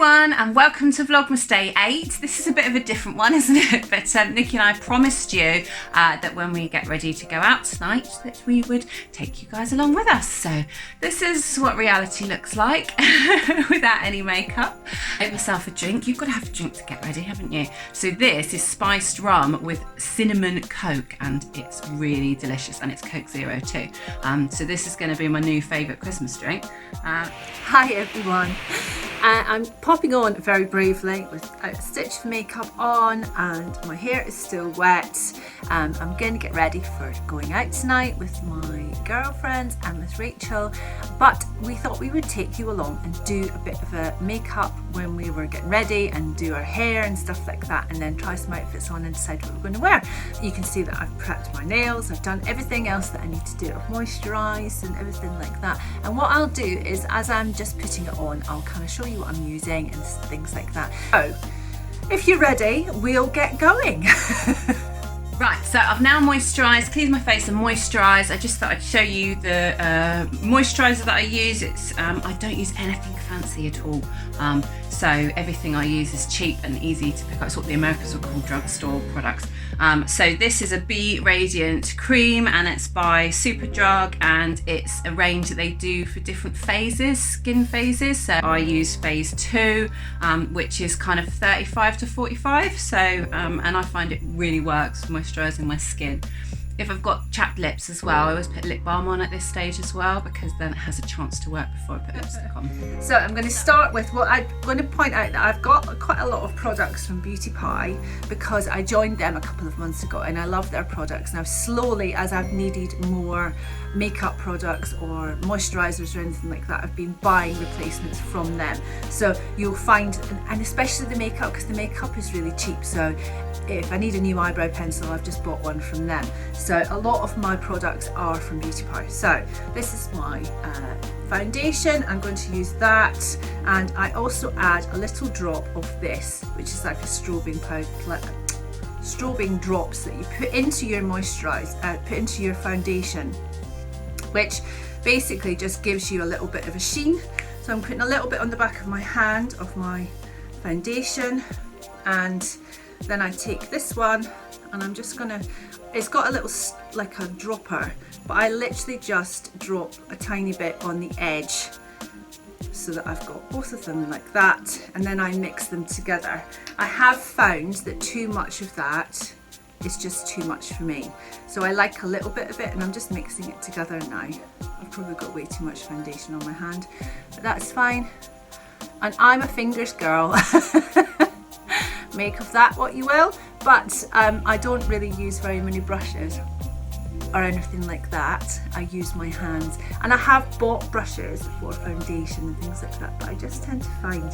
everyone and welcome to Vlogmas Day 8. This is a bit of a different one, isn't it? But Nikki and I promised you that when we get ready to go out tonight that we would take you guys along with us. So this is what reality looks like without any makeup. I made myself a drink. You've got to have a drink to get ready, haven't you? So this is spiced rum with cinnamon Coke and it's really delicious, and it's Coke Zero too. So this is going to be my new favourite Christmas drink. Hi everyone. I'm popping on very bravely without a stitch of makeup on, and my hair is still wet. I'm going to get ready for going out tonight with my girlfriends and with Rachel, but we thought we would take you along and do a bit of a makeup when we were getting ready and do our hair and stuff like that, and then try some outfits on and decide what we're going to wear. You can see that I've prepped my nails, I've done everything else that I need to do. I've moisturised and everything like that, and what I'll do is as I'm just putting it on, I'll kind of show you what I'm using and things like that. So if you're ready, we'll get going. Right, so I've now moisturised, cleaned my face and moisturised. I just thought I'd show you the moisturiser that I use. It's I don't use anything fancy at all. So everything I use is cheap and easy to pick up. It's what the Americans would call drugstore products. So this is a Be Radiant cream and it's by Superdrug, and it's a range that they do for different phases, skin phases. So I use phase 2, which is kind of 35 to 45. So, and I find it really works for moisturising my skin. If I've got chapped lips as well, I always put lip balm on at this stage as well, because then it has a chance to work before I put lipstick on. So I'm going to start with what I'm going to point out that I've got quite a lot of products from Beauty Pie because I joined them a couple of months ago and I love their products. Now slowly, as I've needed more makeup products or moisturisers or anything like that, I've been buying replacements from them. So you'll find, and especially the makeup, because the makeup is really cheap. So if I need a new eyebrow pencil, I've just bought one from them. So a lot of my products are from Beauty Pie. So this is my foundation. I'm going to use that, and I also add a little drop of this, which is like a strobing powder, strobing drops that you put into your put into your foundation, which basically just gives you a little bit of a sheen. So I'm putting a little bit on the back of my hand of my foundation, and then I take this one and I'm just gonna, it's got a little like a dropper, but I literally just drop a tiny bit on the edge so that I've got both of them like that, and then I mix them together. I have found that too much of that is just too much for me, so I like a little bit of it, and I'm just mixing it together now. I've probably got way too much foundation on my hand, but that's fine, and I'm a fingers girl. Make of that what you will, but I don't really use very many brushes or anything like that. I use my hands, and I have bought brushes for foundation and things like that, but I just tend to find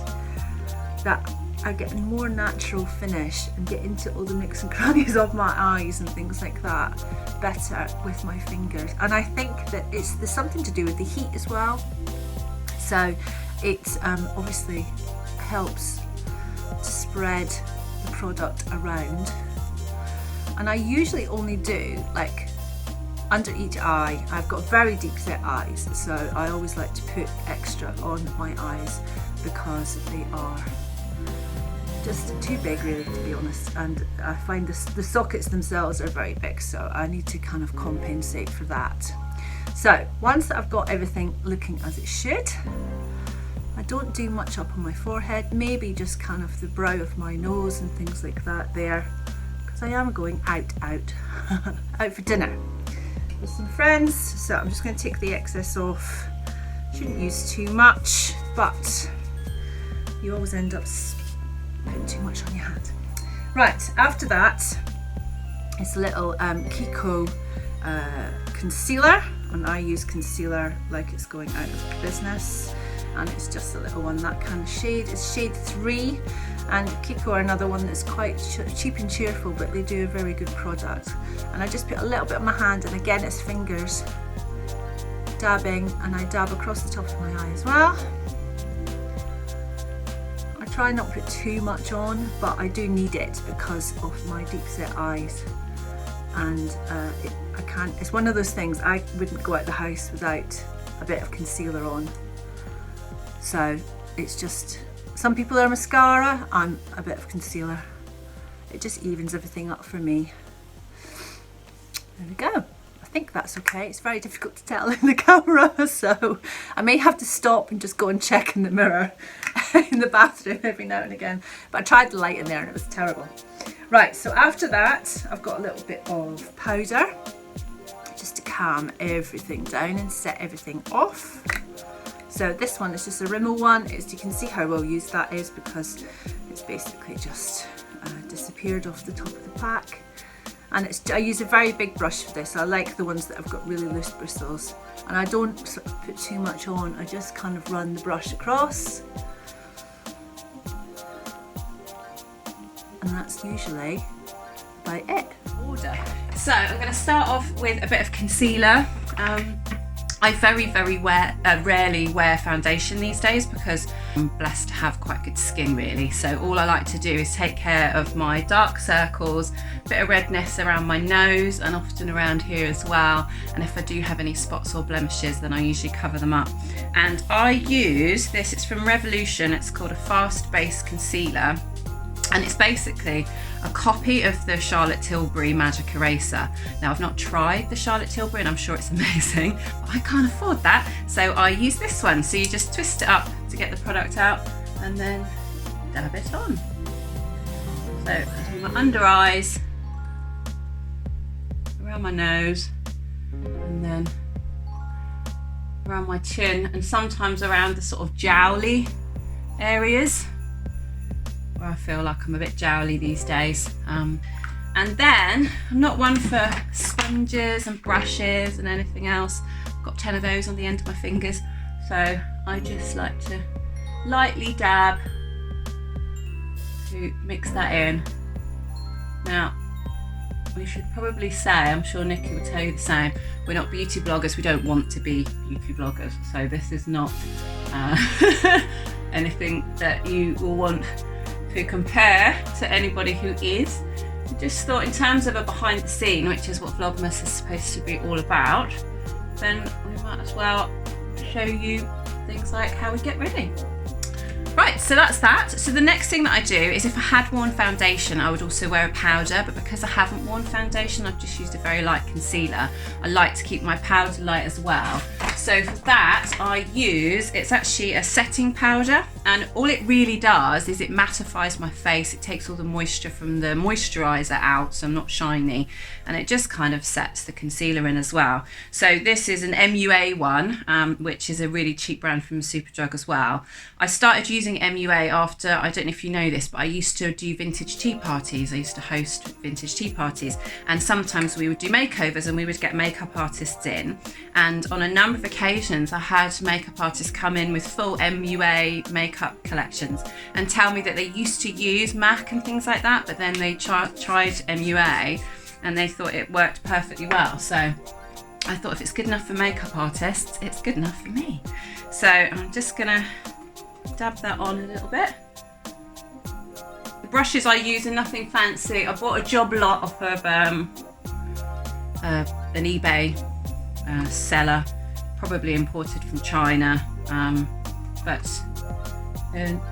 that I get a more natural finish and get into all the nooks and crannies of my eyes and things like that better with my fingers. And I think that there's something to do with the heat as well, so it obviously helps to spread the product around. And I usually only do like under each eye. I've got very deep set eyes, so I always like to put extra on my eyes because they are just too big really, to be honest, and I find the sockets themselves are very big, so I need to kind of compensate for that. So once I've got everything looking as it should, I don't do much up on my forehead, maybe just kind of the brow of my nose and things like that there, because I am going out for dinner with some friends. So I'm just going to take the excess off. Shouldn't use too much, but you always end up putting too much on your hand. Right, after that, it's a little Kiko concealer, and I use concealer like it's going out of business. And it's just a little one, that kind of shade. It's shade 3, and Kiko are another one that's quite cheap and cheerful, but they do a very good product. And I just put a little bit on my hand, and again it's fingers dabbing, and I dab across the top of my eye as well. I try not to put too much on, but I do need it because of my deep set eyes, and I can't, it's one of those things, I wouldn't go out the house without a bit of concealer on. So it's Some people are mascara, I'm a bit of concealer. It just evens everything up for me. There we go. I think that's okay. It's very difficult to tell in the camera, so I may have to stop and just go and check in the mirror in the bathroom every now and again. But I tried the light in there and it was terrible. Right, so after that, I've got a little bit of powder just to calm everything down and set everything off. So this one is just a Rimmel one. You can see how well used that is because it's basically just disappeared off the top of the pack. And I use a very big brush for this. I like the ones that have got really loose bristles. And I don't sort of put too much on. I just kind of run the brush across. And that's usually about it. So I'm going to start off with a bit of concealer. I very rarely wear foundation these days because I'm blessed to have quite good skin really. So all I like to do is take care of my dark circles, a bit of redness around my nose and often around here as well. And if I do have any spots or blemishes, then I usually cover them up. And I use this, it's from Revolution, it's called a Fast Base Concealer. And it's basically a copy of the Charlotte Tilbury Magic Eraser. Now I've not tried the Charlotte Tilbury and I'm sure it's amazing, but I can't afford that. So I use this one. So you just twist it up to get the product out and then dab it on. So I do my under eyes, around my nose, and then around my chin and sometimes around the sort of jowly areas. I feel like I'm a bit jowly these days. And then I'm not one for sponges and brushes and anything else. I've got 10 of those on the end of my fingers. So I just like to lightly dab to mix that in. Now, we should probably say, I'm sure Nikki will tell you the same, we're not beauty bloggers, we don't want to be beauty bloggers. So this is not anything that you will want to compare to anybody who is. I just thought in terms of a behind the scene, which is what Vlogmas is supposed to be all about, then we might as well show you things like how we get ready. Right, so that's that. So the next thing that I do is if I had worn foundation, I would also wear a powder, but because I haven't worn foundation, I've just used a very light concealer. I like to keep my powder light as well. So for that, I use, it's actually a setting powder, and all it really does is it mattifies my face. It takes all the moisture from the moisturizer out, so I'm not shiny, and it just kind of sets the concealer in as well. So this is an MUA one, which is a really cheap brand from Superdrug as well. I started using MUA after, I don't know if you know this, but I used to do vintage tea parties. I used to host vintage tea parties, and sometimes we would do makeovers and we would get makeup artists in, and on a number of occasions I had makeup artists come in with full MUA makeup collections and tell me that they used to use MAC and things like that, but then they tried MUA and they thought it worked perfectly well. So I thought if it's good enough for makeup artists, it's good enough for me. So I'm just gonna dab that on a little bit. The brushes I use are nothing fancy. I bought a job lot off of an eBay seller, probably imported from China, but I don't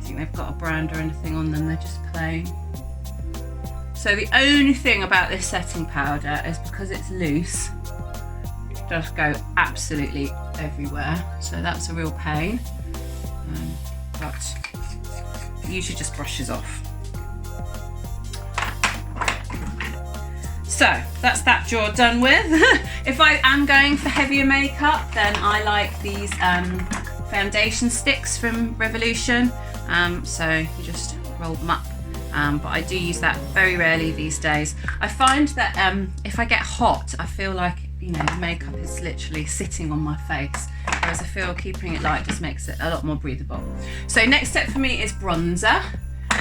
think they've got a brand or anything on them, they're just plain. So the only thing about this setting powder is because it's loose, it does go absolutely everywhere, so that's a real pain, but it usually just brushes off. So that's that drawer done with. If I am going for heavier makeup, then I like these foundation sticks from Revolution. So you just roll them up. But I do use that very rarely these days. I find that if I get hot, I feel like, you know, the makeup is literally sitting on my face, whereas I feel keeping it light just makes it a lot more breathable. So next step for me is bronzer.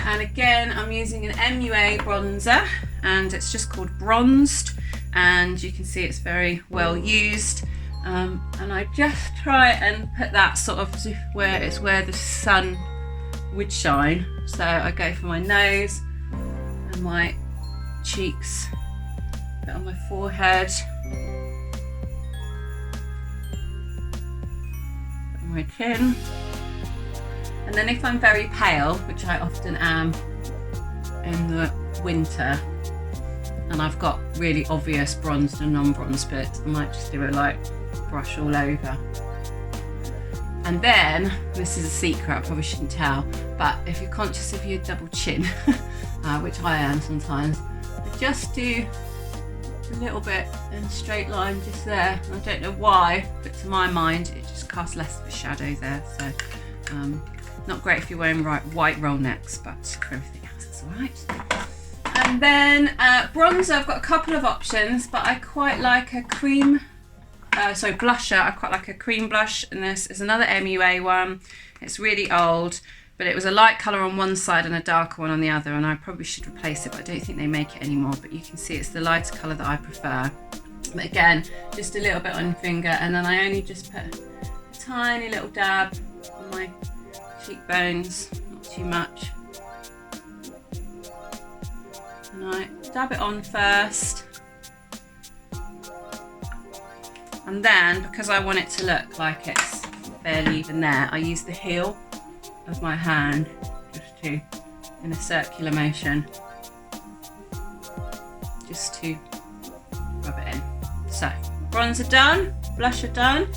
And again, I'm using an MUA bronzer, and it's just called Bronzed, and you can see it's very well used. And I just try and put that sort of where it's where the sun would shine. So I go for my nose and my cheeks, a bit on my forehead, my chin. And then if I'm very pale, which I often am in the winter, and I've got really obvious bronzed and non-bronzed bits, I might just do a light brush all over. And then, this is a secret, I probably shouldn't tell, but if you're conscious of your double chin, which I am sometimes, just do a little bit in a straight line just there. I don't know why, but to my mind it just casts less of a shadow there, so not great if you're wearing white roll necks, but for everything else it's alright. And then bronzer, I've got a couple of options, but I quite like a cream, blusher, I quite like a cream blush, and this is another MUA one. It's really old, but it was a light colour on one side and a darker one on the other, and I probably should replace it, but I don't think they make it anymore, but you can see it's the lighter colour that I prefer. But again, just a little bit on your finger, and then I only just put a tiny little dab on my cheekbones, not too much. And I dab it on first, and then because I want it to look like it's barely even there, I use the heel of my hand just to, in a circular motion, just to rub it in. So bronzer done, blusher done.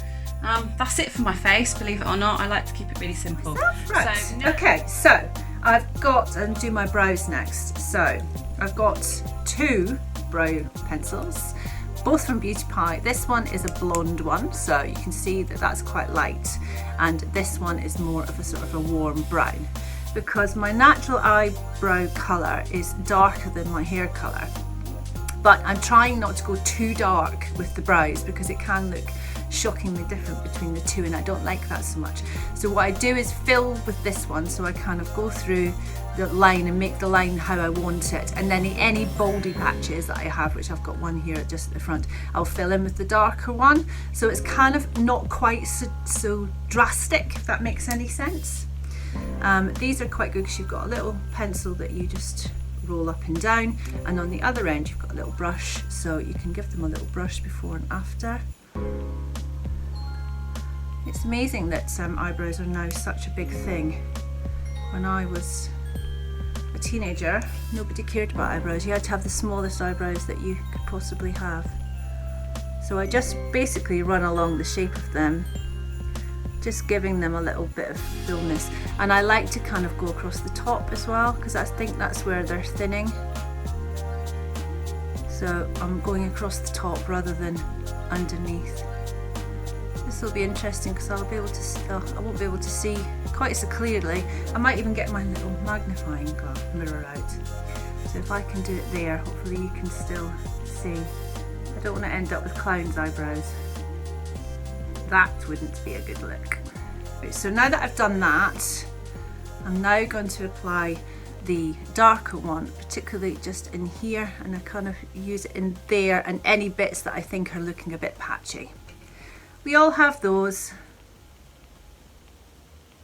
That's it for my face, believe it or not. I like to keep it really simple. Right. So, okay, so I've got, and do my brows next. So I've got 2 brow pencils, both from Beauty Pie. This one is a blonde one, so you can see that that's quite light, and this one is more of a sort of a warm brown, because my natural eyebrow colour is darker than my hair colour, but I'm trying not to go too dark with the brows because it can look shockingly different between the two, and I don't like that so much. So what I do is fill with this one, so I kind of go through the line and make the line how I want it, and then any baldy patches that I have, which I've got one here just at the front, I'll fill in with the darker one, so it's kind of not quite so drastic, if that makes any sense. These are quite good because you've got a little pencil that you just roll up and down, and on the other end you've got a little brush, so you can give them a little brush before and after. It's amazing that eyebrows are now such a big thing. When I was a teenager, nobody cared about eyebrows. You had to have the smallest eyebrows that you could possibly have. So I just basically run along the shape of them, just giving them a little bit of fullness. And I like to kind of go across the top as well, because I think that's where they're thinning. So I'm going across the top rather than underneath. This will be interesting because I'll be able to, I won't be able to see quite so clearly. I might even get my little magnifying mirror out. So if I can do it there, hopefully you can still see. I don't want to end up with clown's eyebrows. That wouldn't be a good look. Right, so now that I've done that, I'm now going to apply the darker one, particularly just in here, and I kind of use it in there and any bits that I think are looking a bit patchy. We all have those,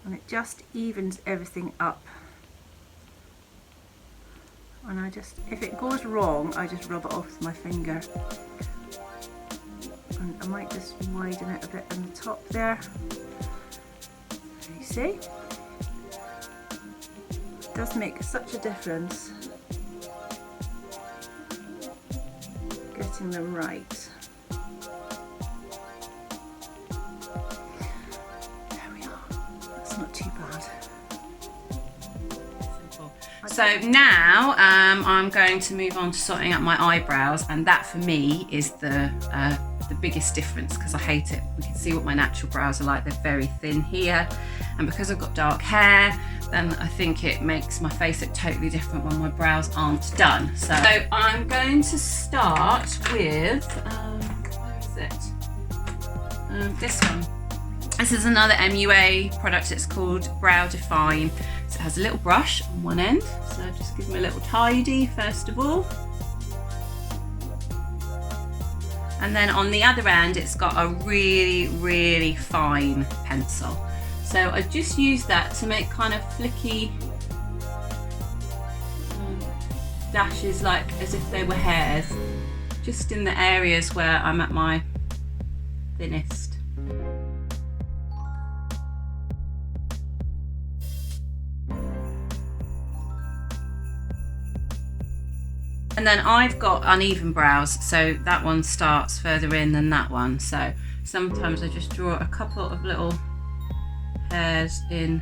and it just evens everything up. And I just, if it goes wrong, I just rub it off with my finger. And I might just widen it a bit on the top there. You see? It does make such a difference getting them right. Not too bad. So now I'm going to move on to sorting out my eyebrows, and that for me is the biggest difference, because I hate it. We can see what my natural brows are like. They're very thin here, and because I've got dark hair, then I think it makes my face look totally different when my brows aren't done. So I'm going to start with where is it? This one. This is another MUA product. It's called Brow Define. So it has a little brush on one end. So just give them a little tidy first of all. And then on the other end, it's got a really, really fine pencil. So I just use that to make kind of flicky dashes, like as if they were hairs, just in the areas where I'm at my thinnest. And then I've got uneven brows, so that one starts further in than that one. So sometimes I just draw a couple of little hairs in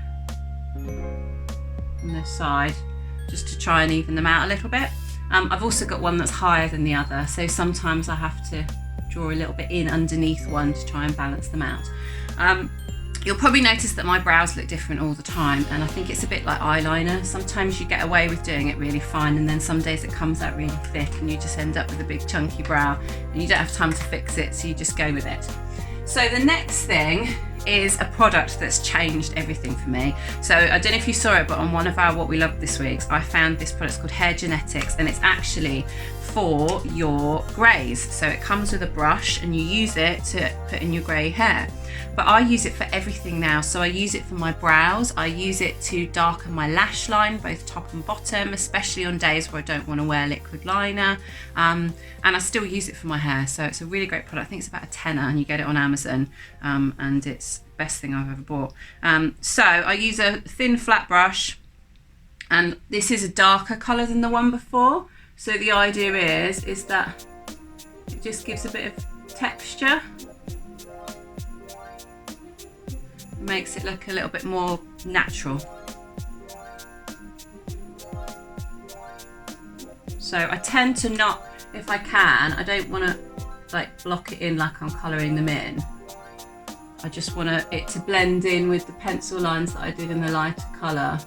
on this side just to try and even them out a little bit. I've also got one that's higher than the other, so sometimes I have to draw a little bit in underneath one to try and balance them out. You'll probably notice that my brows look different all the time, and I think it's a bit like eyeliner. Sometimes you get away with doing it really fine, and then some days it comes out really thick and you just end up with a big chunky brow and you don't have time to fix it, so you just go with it. So the next thing is a product that's changed everything for me. So I don't know if you saw it, but on one of our What We Love this week's, I found this product called Hair Genetics, and it's actually for your greys. So it comes with a brush and you use it to put in your grey hair. But I use it for everything now. So I use it for my brows, I use it to darken my lash line, both top and bottom, especially on days where I don't want to wear liquid liner. And I still use it for my hair. So it's a really great product. I think it's about a tenner and you get it on Amazon, and it's the best thing I've ever bought. So I use a thin flat brush, and this is a darker colour than the one before. So the idea is that it just gives a bit of texture. Makes it look a little bit more natural. So I tend to not, if I can, I don't want to like block it in like I'm colouring them in. I just want it to blend in with the pencil lines that I did in the lighter colour.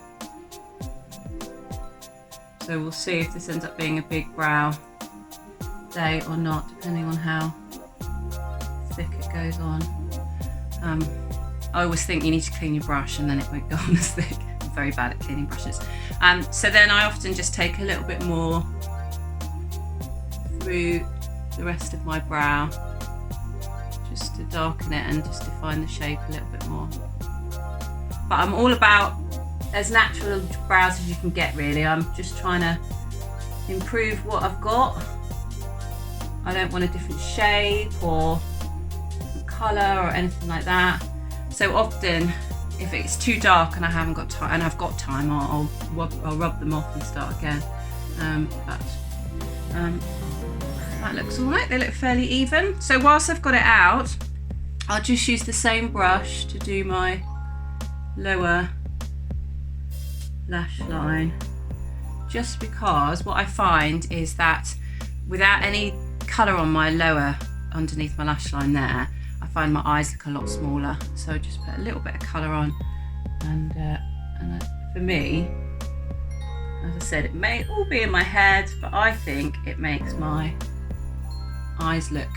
So we'll see if this ends up being a big brow day or not, depending on how thick it goes on. I always think you need to clean your brush and then it won't go on as thick. I'm very bad at cleaning brushes. So then I often just take a little bit more through the rest of my brow, just to darken it and just define the shape a little bit more. But I'm all about as natural brows as you can get, really. I'm just trying to improve what I've got. I don't want a different shape or colour or anything like that. So often, if it's too dark and I haven't got time, and I've got time, I'll rub them off and start again. That looks all right. They look fairly even. So whilst I've got it out, I'll just use the same brush to do my lower lash line. Just because what I find is that without any colour on my lower, underneath my lash line there, I find my eyes look a lot smaller. So I just put a little bit of colour on, and for me, as I said, it may all be in my head, but I think it makes my eyes look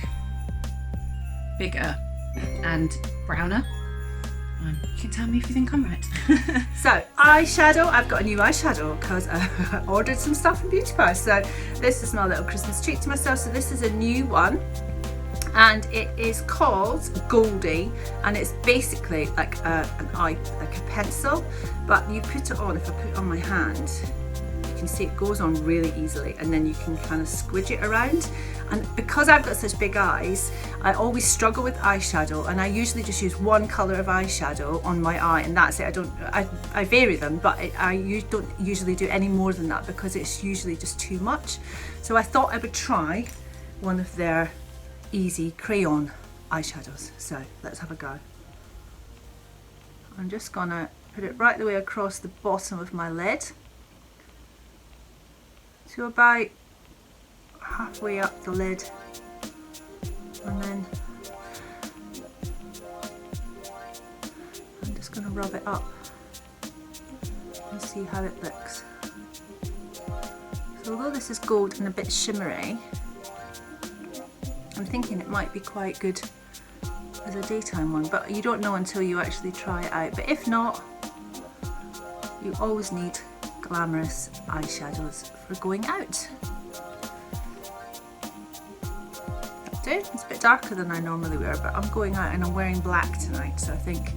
bigger and browner. You can tell me if you think I'm right. So eyeshadow, I've got a new eyeshadow because I ordered some stuff from Beauty Pie. So this is my little Christmas treat to myself. So this is a new one, and it is called Goldie, and it's basically like a pencil, but you put it on. If I put it on my hand, you can see it goes on really easily, and then you can kind of squidge it around. And because I've got such big eyes, I always struggle with eyeshadow, and I usually just use one colour of eyeshadow on my eye, and that's it. I vary them, but I don't usually do any more than that because it's usually just too much. So I thought I would try one of their easy crayon eyeshadows. So let's have a go. I'm just gonna put it right the way across the bottom of my lid to about halfway up the lid, and then I'm just going to rub it up and see how it looks. So although this is gold and a bit shimmery, I'm thinking it might be quite good as a daytime one, but you don't know until you actually try it out. But if not, you always need glamorous eyeshadows for going out. It's a bit darker than I normally wear, but I'm going out and I'm wearing black tonight, so I think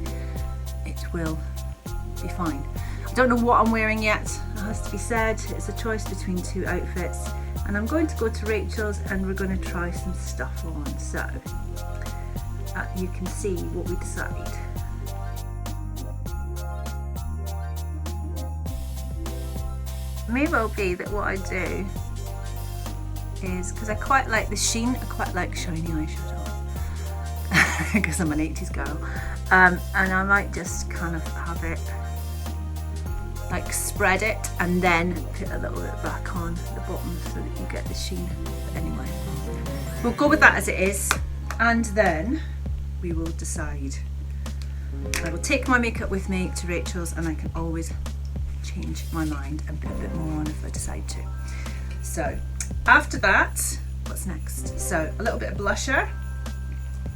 it will be fine. I don't know what I'm wearing yet, it has to be said. It's a choice between two outfits, and I'm going to go to Rachel's and we're going to try some stuff on, so you can see what we decide. It may well be that what I do is, because I quite like the sheen, I quite like shiny eyeshadow because I'm an 80s girl, and I might just kind of have it like spread it and then put a little bit back on the bottom so that you get the sheen. But anyway, we'll go with that as it is, and then we will decide. I will take my makeup with me to Rachel's, and I can always change my mind and put a bit more on if I decide to. So after that, what's next? So a little bit of blusher.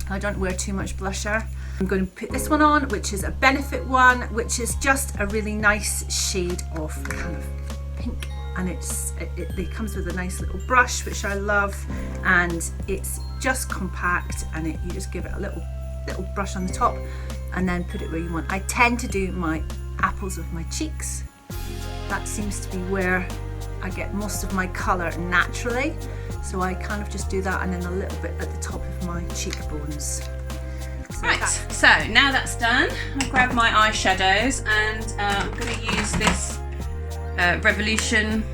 I don't wear too much blusher. I'm going to put this one on, which is a Benefit one, which is just a really nice shade of kind of pink, and it comes with a nice little brush, which I love, and it's just compact, and you just give it a little brush on the top and then put it where you want. I tend to do my apples of my cheeks. That seems to be where I get most of my colour naturally, so I kind of just do that, and then a little bit at the top of my cheekbones. Right, so now that's done, I'll grab my eyeshadows, and I'm going to use this Revolution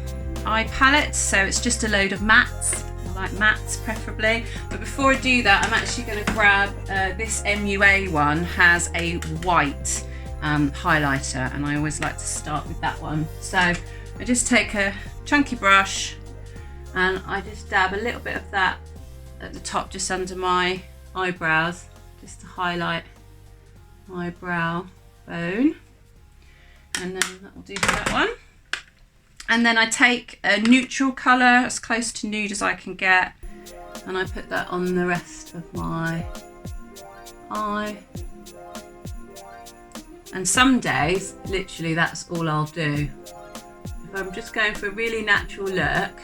eye palette. So it's just a load of mattes. I like mattes preferably, but before I do that, I'm actually going to grab this MUA one. Has a white highlighter, and I always like to start with that one. So I just take a chunky brush and I just dab a little bit of that at the top, just under my eyebrows, just to highlight my brow bone, and then that will do for that one. And then I take a neutral colour, as close to nude as I can get, and I put that on the rest of my eye. And some days, literally, that's all I'll do. If I'm just going for a really natural look,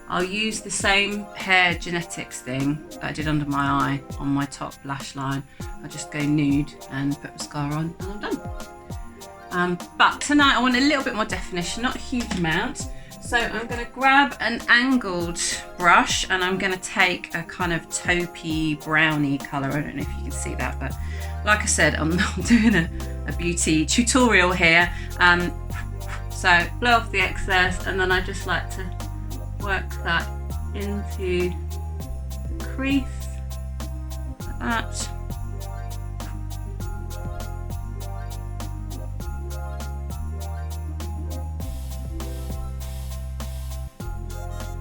I'll use the same hair genetics thing that I did under my eye on my top lash line. I'll just go nude and put mascara on, and I'm done. But tonight I want a little bit more definition, not a huge amount. So I'm going to grab an angled brush, and I'm going to take a kind of taupey browny colour. I don't know if you can see that, but like I said, I'm not doing a beauty tutorial here. So blow off the excess, and then I just like to work that into the crease like that.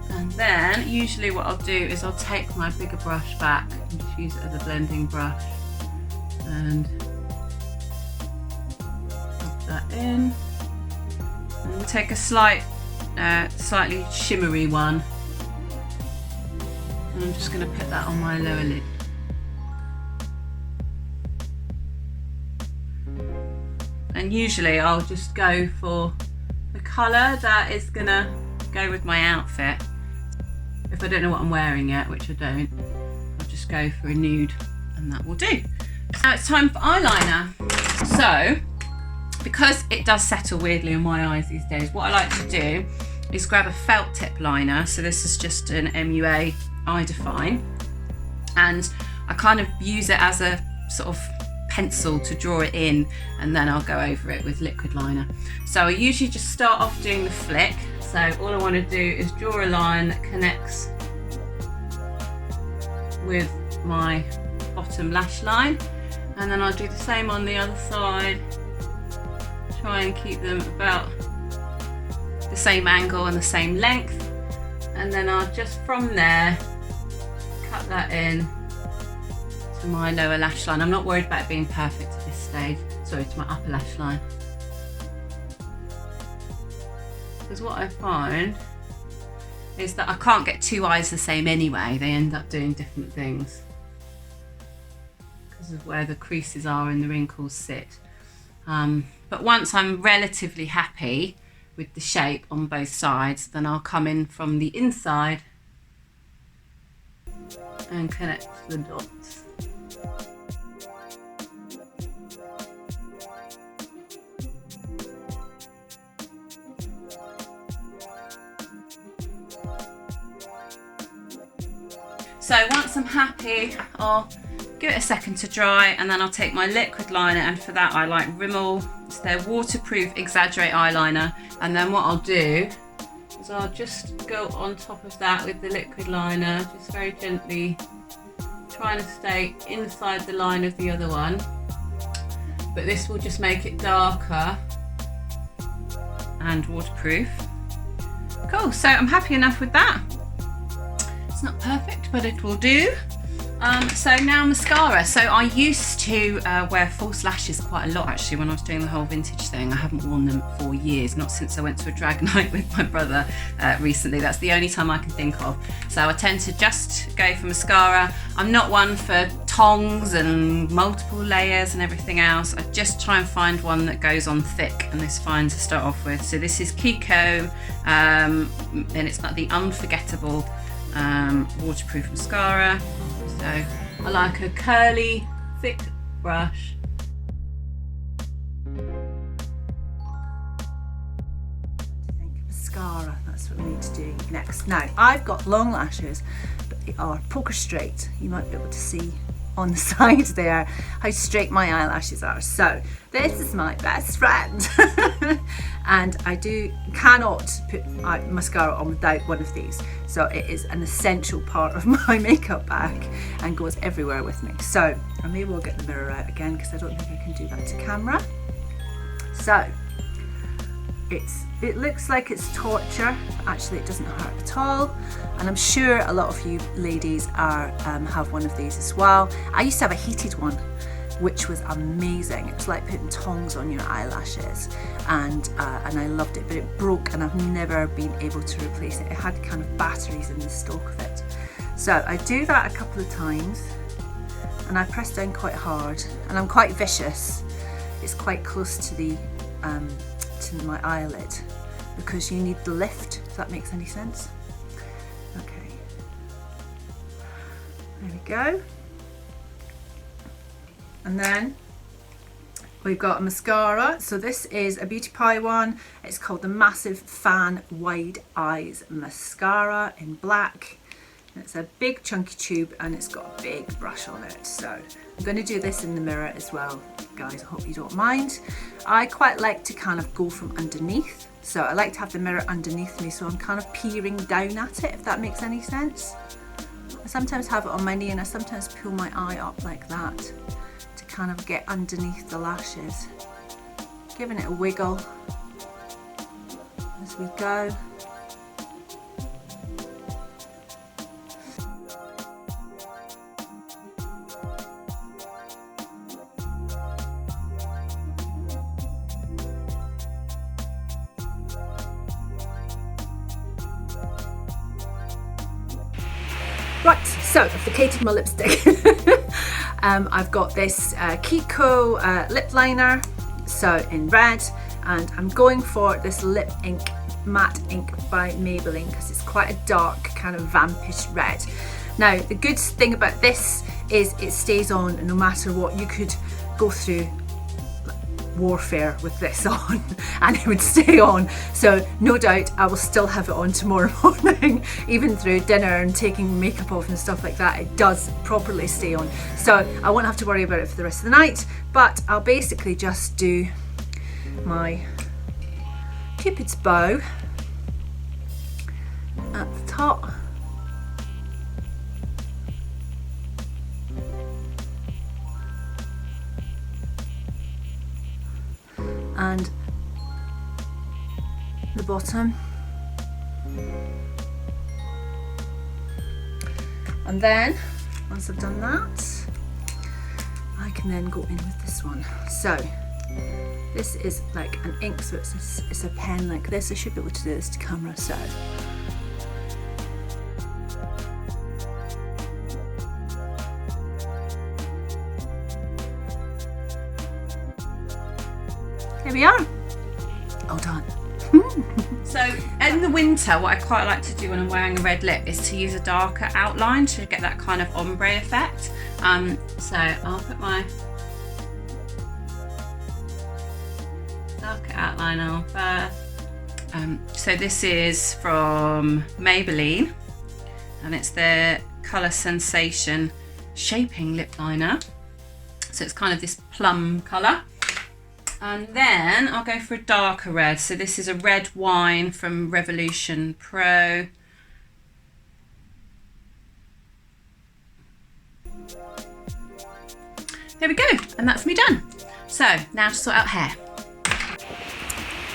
And then usually what I'll do is I'll take my bigger brush back and just use it as a blending brush and pop that in, and take a slightly shimmery one, and I'm just going to put that on my lower lid. And usually I'll just go for the colour that is going to go with my outfit. If I don't know what I'm wearing yet, which I don't, I'll just go for a nude, and that will do. Now it's time for eyeliner. So, because it does settle weirdly on my eyes these days, what I like to do is grab a felt tip liner. So this is just an MUA Eye Define, and I kind of use it as a sort of pencil to draw it in, and then I'll go over it with liquid liner. So I usually just start off doing the flick. So all I want to do is draw a line that connects with my bottom lash line, and then I'll do the same on the other side. Try and keep them about the same angle and the same length, and then I'll just from there cut that in to my lower lash line. I'm not worried about it being perfect at this stage. Sorry, to my upper lash line. Because what I find is that I can't get two eyes the same anyway. They end up doing different things because of where the creases are and the wrinkles sit. But once I'm relatively happy with the shape on both sides, then I'll come in from the inside and connect the dots. So once I'm happy, I'll give it a second to dry, and then I'll take my liquid liner, and for that I like Rimmel. It's their waterproof exaggerate eyeliner, and then what I'll do So I'll just go on top of that with the liquid liner, just very gently trying to stay inside the line of the other one. But this will just make it darker and waterproof. Cool, so I'm happy enough with that. It's not perfect, but it will do. So now mascara. So I used to wear false lashes quite a lot actually when I was doing the whole vintage thing. I haven't worn them for years, not since I went to a drag night with my brother recently. That's the only time I can think of. So I tend to just go for mascara. I'm not one for tongs and multiple layers and everything else. I just try and find one that goes on thick, and this is fine to start off with. So this is Kiko, and it's got the unforgettable waterproof mascara. So I like a curly, thick brush. Mascara, that's what we need to do next. Now, I've got long lashes, but they are poker straight. You might be able to see on the side there how straight my eyelashes are. So this is my best friend. And I cannot put mascara on without one of these. So it is an essential part of my makeup bag and goes everywhere with me. So I may well get the mirror out again because I don't think I can do that to camera. So it looks like it's torture, but actually it doesn't hurt at all. And I'm sure a lot of you ladies have one of these as well. I used to have a heated one, which was amazing. It was like putting tongs on your eyelashes, and I loved it, but it broke and I've never been able to replace it. It had kind of batteries in the stalk of it. So I do that a couple of times and I press down quite hard, and I'm quite vicious. It's quite close to the to my eyelid because you need the lift, if that makes any sense. Okay, there we go. And then we've got a mascara. So this is a Beauty Pie one. It's called the Massive Fan Wide Eyes Mascara in black. And it's a big chunky tube and it's got a big brush on it. So I'm going to do this in the mirror as well, guys. I hope you don't mind. I quite like to kind of go from underneath. So I like to have the mirror underneath me, so I'm kind of peering down at it, if that makes any sense. I sometimes have it on my knee and I sometimes pull my eye up like that to kind of get underneath the lashes. Giving it a wiggle as we go. Right, so I've vacated my lipstick. I've got this Kiko lip liner, so in red, and I'm going for this lip ink, matte ink by Maybelline, because it's quite a dark kind of vampish red. Now the good thing about this is it stays on no matter what. You could go through warfare with this on and it would stay on, so no doubt I will still have it on tomorrow morning. Even through dinner and taking makeup off and stuff like that, it does properly stay on, so I won't have to worry about it for the rest of the night. But I'll basically just do my Cupid's bow at the top. And the bottom, and then once I've done that, I can then go in with this one. So this is like an ink, so it's a pen like this. I should be able to do this to camera. So here we are, all done. So in the winter, what I quite like to do when I'm wearing a red lip is to use a darker outline to get that kind of ombre effect. So I'll put my darker outline on first. So this is from Maybelline, and it's their Colour Sensation Shaping Lip Liner. So it's kind of this plum colour. And then I'll go for a darker red. So this is a red wine from Revolution Pro. There we go, and that's me done. So now to sort out hair.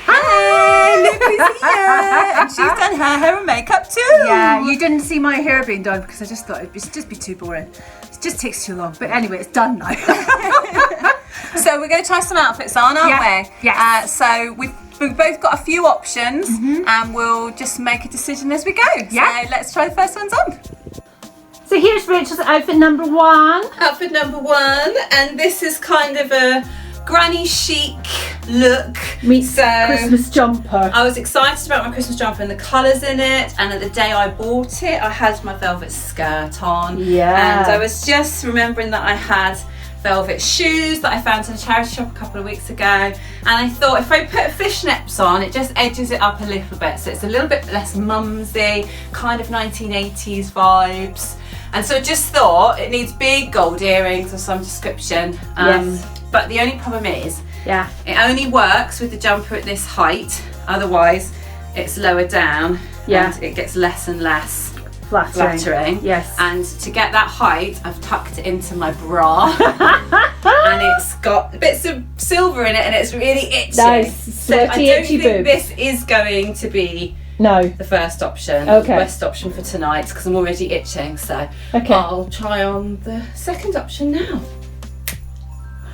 Hi, look who's here! And she's done her hair and makeup too. Yeah, you didn't see my hair being done because I just thought it'd just be too boring. It just takes too long. But anyway, it's done now. So we're going to try some outfits on, aren't we? Yes. So we've both got a few options, and we'll just make a decision as we go. Yeah. So let's try the first ones on. So here's Rachel's outfit number 1. Outfit number 1, and this is kind of a granny chic look. Meets Christmas jumper. I was excited about my Christmas jumper and the colours in it, and at the day I bought it I had my velvet skirt on. Yeah. And I was just remembering that I had velvet shoes that I found in a charity shop a couple of weeks ago, and I thought if I put fishnets on it just edges it up a little bit, so it's a little bit less mumsy, kind of 1980s vibes. And so I just thought it needs big gold earrings of some description. Yes. But the only problem is, Yeah. it only works with the jumper at this height, otherwise it's lower down, Yeah. and it gets less and less Flattering. Yes. And to get that height, I've tucked it into my bra, and it's got bits of silver in it, and it's really itchy. Nice. So I don't itchy think boobs. this is going to be No. the first option, Okay. the best option for tonight, because I'm already itching. So Okay. I'll try on the second option now.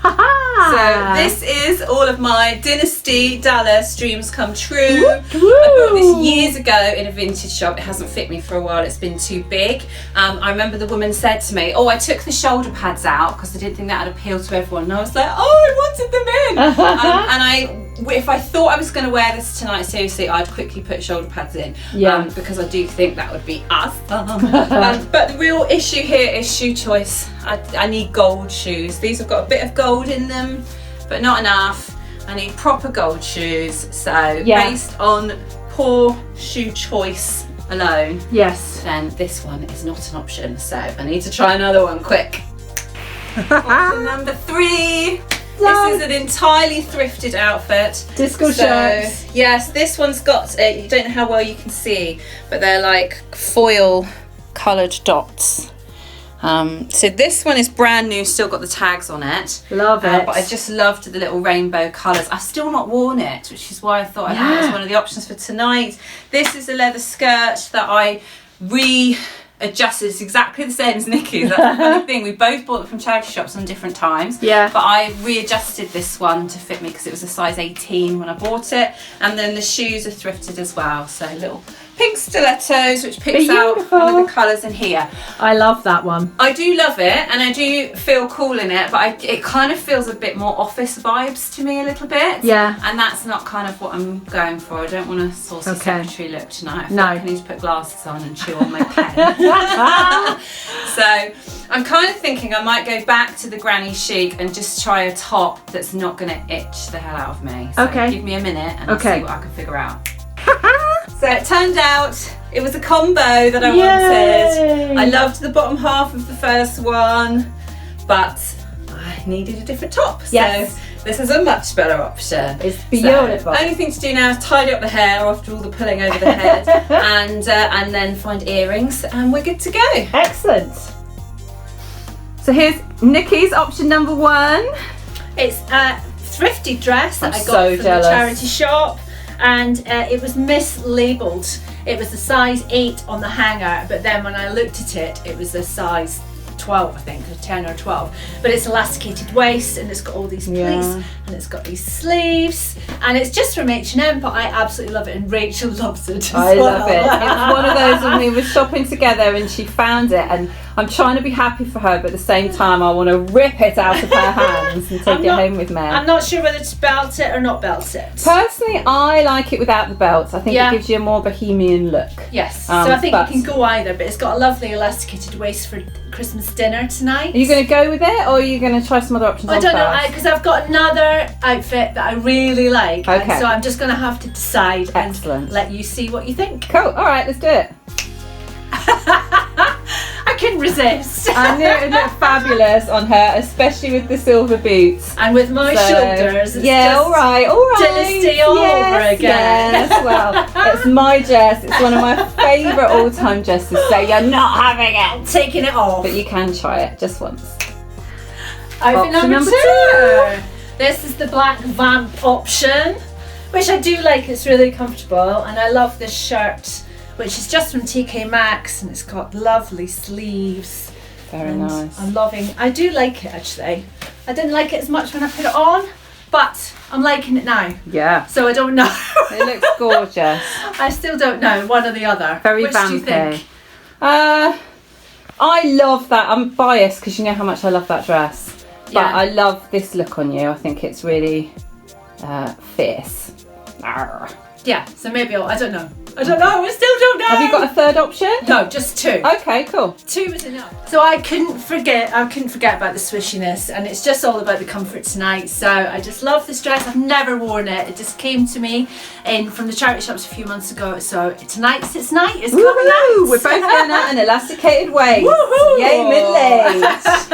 Ha-ha! So this is all of my Dynasty Dallas dreams come true. Woo! I bought this years ago in a vintage shop. It hasn't fit me for a while, it's been too big. I remember the woman said to me, oh, I took the shoulder pads out because I didn't think that would appeal to everyone. And I was like, oh, I wanted them in. If I thought I was going to wear this tonight, seriously, I'd quickly put shoulder pads in. Yeah. Because I do think that would be awesome. But the real issue here is shoe choice. I need gold shoes. These have got a bit of gold in them, but not enough. I need proper gold shoes. So based on poor shoe choice alone, Yes. then this one is not an option. So I need to try another one quick. Option number 3. This is an entirely thrifted outfit. Disco shirts. Yes, this one's got, you don't know how well you can see, but they're like foil coloured dots. So this one is brand new, still got the tags on it. Love it. But I just loved the little rainbow colours. I've still not worn it, which is why I thought I had it as one of the options for tonight. This is a leather skirt that I readjusted. It's exactly the same as Nikki's. That's the funny thing. We both bought them from charity shops on different times. Yeah. But I readjusted this one to fit me because it was a size 18 when I bought it. And then the shoes are thrifted as well. So little pink stilettos, which picks out one of the colours in here. I love that one. I do love it, and I do feel cool in it, but it kind of feels a bit more office vibes to me a little bit. Yeah. And that's not kind of what I'm going for. I don't want a saucy secretary look tonight. I feel No. like I need to put glasses on and chew on my pen. So I'm kind of thinking I might go back to the granny chic and just try a top that's not going to itch the hell out of me. So give me a minute and I'll see what I can figure out. So it turned out it was a combo that I wanted. I loved the bottom half of the first one, but I needed a different top. Yes. So this is a much better option. It's beautiful. So, only thing to do now is tidy up the hair after all the pulling over the head, and then find earrings, and we're good to go. Excellent. So here's Nikki's option number 1. It's a thrifty dress that I got so from jealous. the charity shop, and it was mislabeled. It was a size 8 on the hanger, but then when I looked at it, it was a size 12, I think, or 10 or 12. But it's elasticated waist, and it's got all these pleats, and it's got these sleeves, and it's just from H&M, but I absolutely love it, and Rachel loves it as I well. love it. It's one of those when we were shopping together and she found it, and I'm trying to be happy for her, but at the same time I want to rip it out of her hands and take it home with me. I'm not sure whether to belt it or not belt it. Personally, I like it without the belts. I think it gives you a more bohemian look. Yes, so I think you can go either, but it's got a lovely elasticated waist for Christmas dinner tonight. Are you going to go with it, or are you going to try some other options? I don't know, because I've got another outfit that I really like, and so I'm just going to have to decide and let you see what you think. Cool, alright, let's do it. I can couldn't resist. I knew it would look fabulous on her, especially with the silver boots. And with my shoulders, it's yeah, just all right. Dynasty all over again. Yes, well, it's my dress. It's one of my favourite all-time dresses, so you're not having it. Taking it off. But you can try it just once. Outfit number number 2. This is the black vamp option, which I do like. It's really comfortable, and I love this shirt, which is just from TK Maxx, and it's got lovely sleeves. Very And nice. I'm loving. I do like it actually. I didn't like it as much when I put it on, but I'm liking it now. Yeah. So I don't know. It looks gorgeous. I still don't know, one or the other. Very Which vampy. do you think? I love that. I'm biased because you know how much I love that dress. But Yeah. I love this look on you. I think it's really fierce. Arr. Yeah, so maybe I don't know. I still don't know. Have you got a third option? No, just 2. Okay, cool. 2 was enough. So I couldn't forget about the swishiness, and it's just all about the comfort tonight. So I just love this dress. I've never worn it. It just came to me in from the charity shops a few months ago. So tonight's its night. It's coming out. We're both going out in elasticated waist. Woohoo! Yay, middle-aged.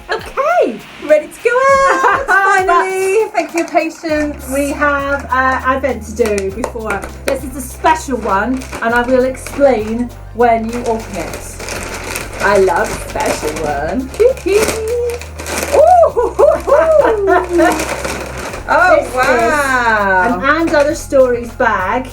Okay, ready to go out. Finally, thank you for your patience. We have an event to do before. This is a special one, and I will explain when you open it. I love a special one. Oh, This wow. An And Other Stories bag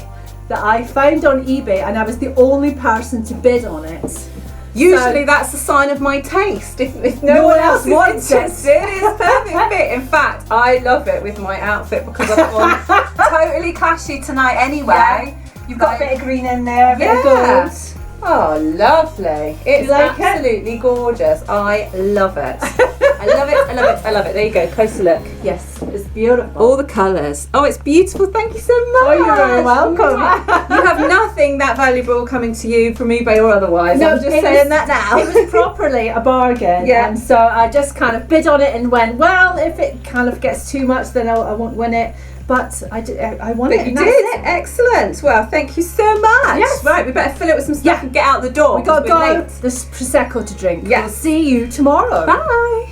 that I found on eBay, and I was the only person to bid on it. Usually that's a sign of my taste. If no one else wants it, it's perfect fit. In fact, I love it with my outfit because I've got one totally clashy tonight anyway. You've got a bit of green in there, a bit of Yeah. gold. Oh, lovely. It's like it? absolutely gorgeous. I love it. I love it, I love it, I love it. There you go, closer look. Yes, it's beautiful. All the colours. Oh, it's beautiful. Thank you so much. Oh, you're very welcome. You have nothing that valuable coming to you from eBay or otherwise. No, I'm just it saying was- that now. It was properly a bargain, Yeah. and so I just kind of bid on it and went, well, if it kind of gets too much, then I won't win it. But I won it. But you and that's did. it. Excellent. Well, thank you so much. Yes. Right, we better fill it with some stuff Yeah. and get out the door. We got to 'cause we're go. late. There's prosecco to drink. Yes. We'll see you tomorrow. Bye.